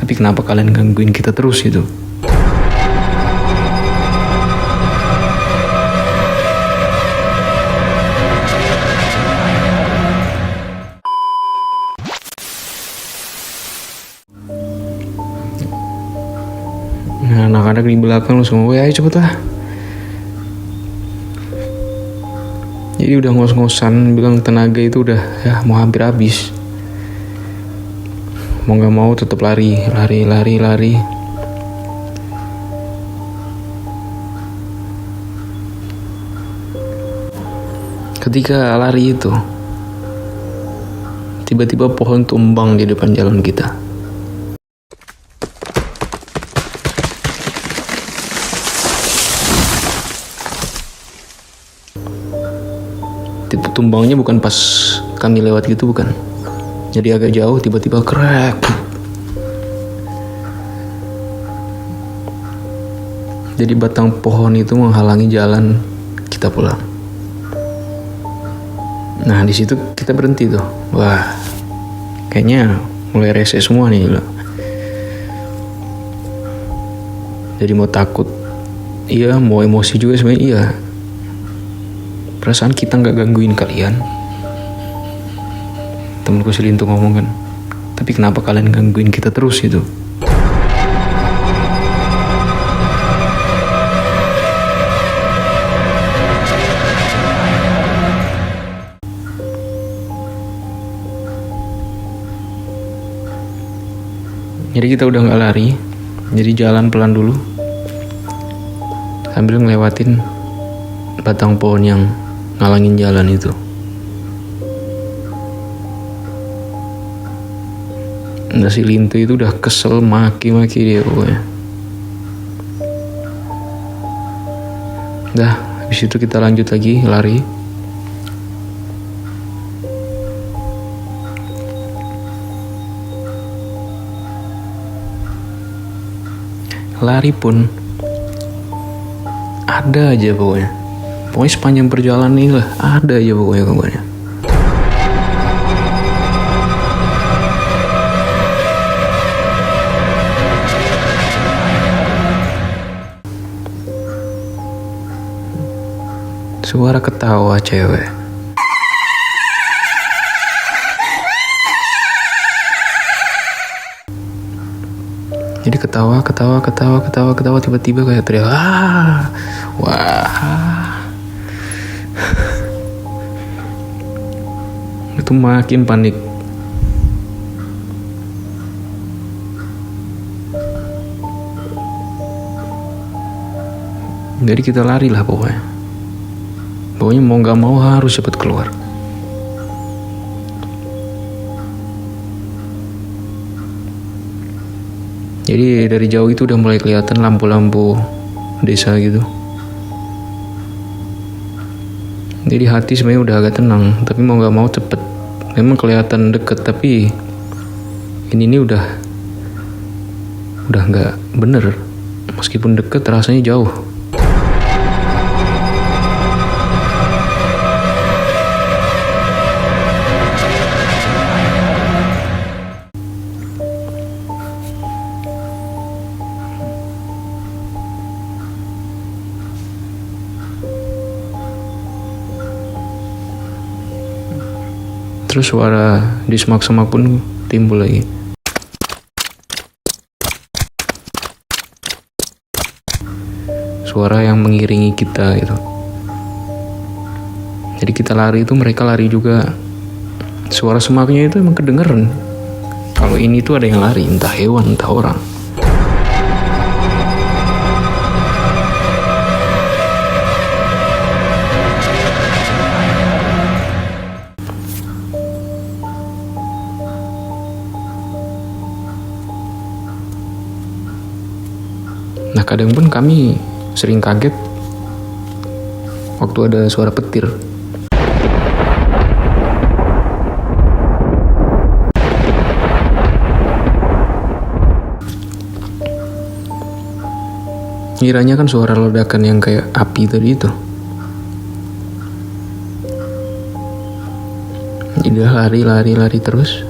Tapi kenapa kalian gangguin kita terus gitu? Nah, anak-anak di belakang lu semua, ayo cepet lah. Jadi udah ngos-ngosan bilang tenaga itu udah mau hampir habis. Mau gak mau tetap lari. Ketika lari itu, tiba-tiba pohon tumbang di depan jalan kita. Tumbangnya bukan pas kami lewat gitu, bukan. Jadi agak jauh tiba-tiba krek. Jadi batang pohon itu menghalangi jalan kita pulang. Nah, di situ kita berhenti tuh. Wah, kayaknya mulai rese semua nih loh. Jadi mau takut, iya, mau emosi juga sebenarnya, iya. Perasaan kita nggak gangguin kalian. Temenku si Lintu ngomong kan, tapi kenapa kalian gangguin kita terus gitu? Jadi kita udah nggak lari, jadi jalan pelan dulu sambil ngelewatin batang pohon yang ngalangin jalan itu. Nah, si Lintu itu udah kesel, maki-maki dia pokoknya. Dah, habis itu kita lanjut lagi lari. Lari pun ada aja pokoknya. Pokoknya sepanjang perjalanan ini lah, ada aja pokoknya kabarnya. Suara ketawa cewek. Jadi ketawa tiba-tiba kayak teriak, wah. Itu makin panik. Jadi kita lari lah pokoknya. Pokoknya mau gak mau harus cepat keluar. Jadi dari jauh itu udah mulai kelihatan lampu-lampu desa gitu. Jadi hati sebenarnya udah agak tenang, tapi mau gak mau cepet. Memang kelihatan deket, tapi ini udah gak bener. Meskipun deket rasanya jauh. Terus suara di semak-semak pun timbul lagi. Suara yang mengiringi kita gitu. Jadi kita lari itu mereka lari juga. Suara semaknya itu emang kedengeran. Kalau ini tuh ada yang lari, entah hewan, entah orang. Nah, kadang pun kami sering kaget waktu ada suara petir. Kiranya kan suara ledakan yang kayak api tadi itu. Jadi lari terus.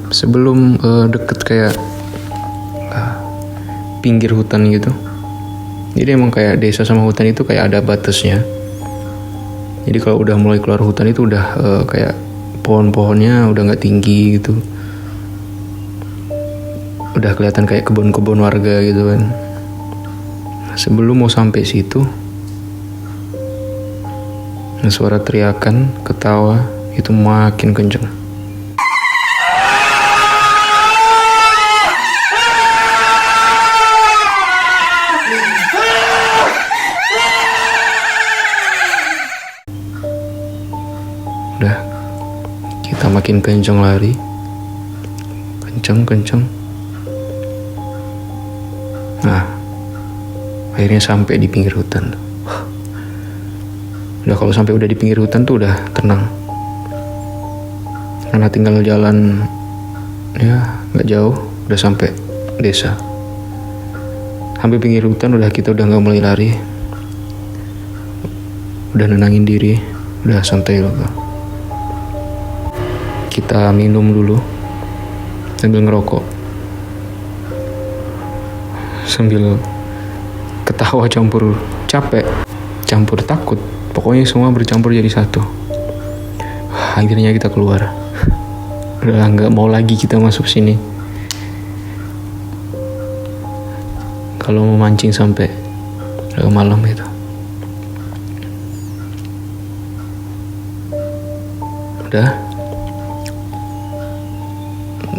sebelum deket kayak pinggir hutan gitu. Jadi emang kayak desa sama hutan itu kayak ada batasnya. Jadi kalau udah mulai keluar hutan itu udah kayak pohon-pohonnya udah nggak tinggi gitu. Udah kelihatan kayak kebun-kebun warga gitu kan. Sebelum mau sampai situ, suara teriakan, ketawa itu makin kenceng. Udah, kita makin kenceng lari, kenceng. Nah, akhirnya sampai di pinggir hutan. Udah kalau sampai udah di pinggir hutan tuh udah tenang. Karena tinggal jalan ya nggak jauh, udah sampai desa. Sampai pinggir hutan kita udah nggak mulai lari, udah nenangin diri, udah santai loh. Kita minum dulu sambil ngerokok, sambil ketawa campur capek, campur takut, pokoknya semua bercampur jadi satu. Akhirnya kita keluar. Udah nggak mau lagi kita masuk sini. Kalau mau mancing sampai malam gitu. Udah.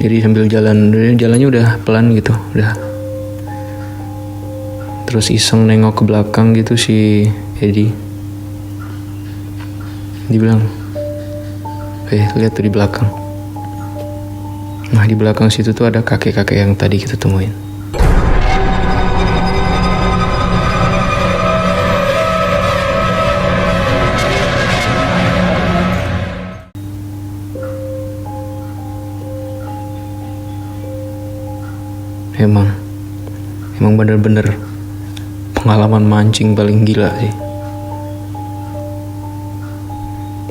Jadi sambil jalannya udah pelan gitu, udah. Terus iseng nengok ke belakang gitu si Edi. Dibilang, lihat tuh di belakang. Nah di belakang situ tuh ada kakek-kakek yang tadi kita temuin. Emang bener-bener pengalaman mancing paling gila sih.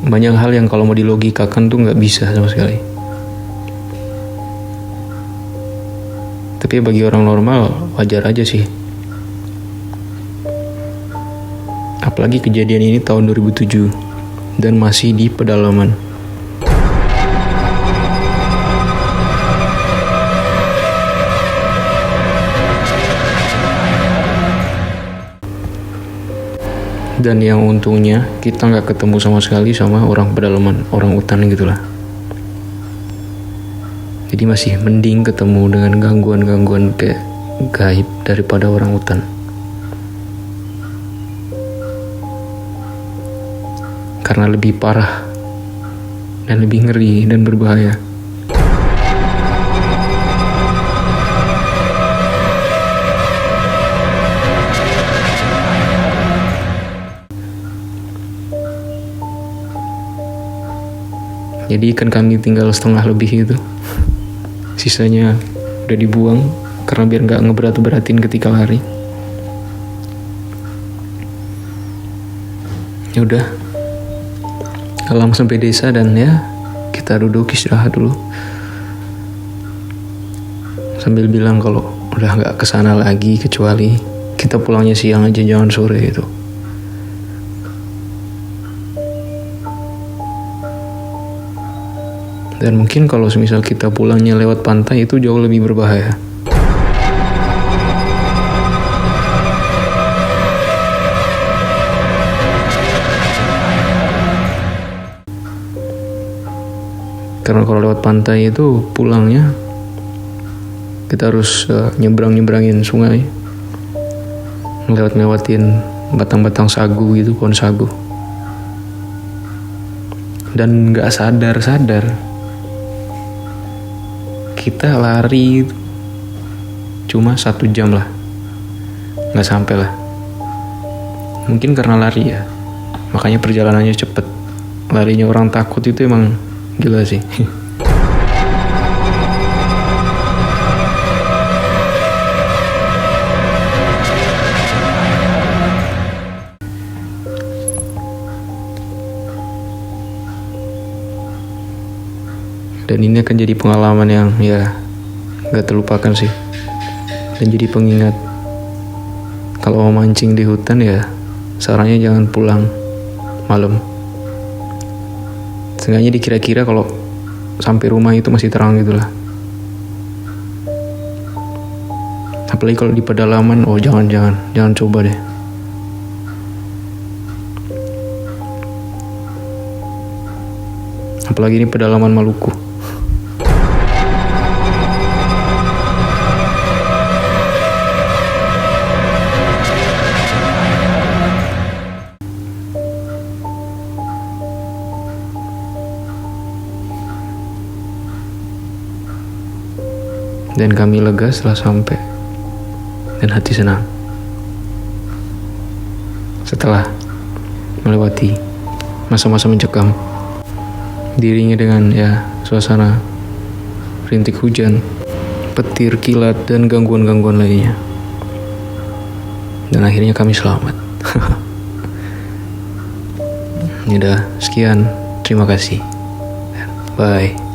Banyak hal yang kalau mau dilogikakan tuh nggak bisa sama sekali. Tapi bagi orang normal wajar aja sih. Apalagi kejadian ini tahun 2007 dan masih di pedalaman. Dan yang untungnya kita nggak ketemu sama sekali sama orang pedalaman, orang hutan gitulah. Jadi masih mending ketemu dengan gangguan-gangguan kayak gaib daripada orang hutan. Karena lebih parah dan lebih ngeri dan berbahaya. Jadi ikan kami tinggal setengah lebih gitu. Sisanya udah dibuang karena biar nggak ngeberat-beratin ketika lari. Ya udah, langsung sampai desa dan ya kita duduk istirahat dulu. Sambil bilang kalau udah nggak kesana lagi kecuali kita pulangnya siang aja, jangan sore gitu. Dan mungkin kalau semisal kita pulangnya lewat pantai itu jauh lebih berbahaya. Karena kalau lewat pantai itu pulangnya kita harus nyebrangin sungai, lewatin batang-batang sagu gitu, pohon sagu. Dan nggak sadar kita lari cuma 1 jam lah, nggak sampai lah. Mungkin karena lari ya, makanya perjalanannya cepet. Larinya orang takut itu emang gila sih. Dan Dan ini akan jadi pengalaman yang ya gak terlupakan sih. Dan jadi pengingat, kalau mau mancing di hutan ya sarannya jangan pulang malam. Seenggaknya dikira-kira kalau sampai rumah itu masih terang gitu lah. Apalagi kalau di pedalaman, oh jangan coba deh. Apalagi ini pedalaman Maluku. Dan kami lega setelah sampai, dan hati senang setelah melewati masa-masa mencekam, diiringi dengan ya suasana rintik hujan, petir, kilat, dan gangguan-gangguan lainnya. Dan akhirnya kami selamat. Ini udah sekian, terima kasih, bye.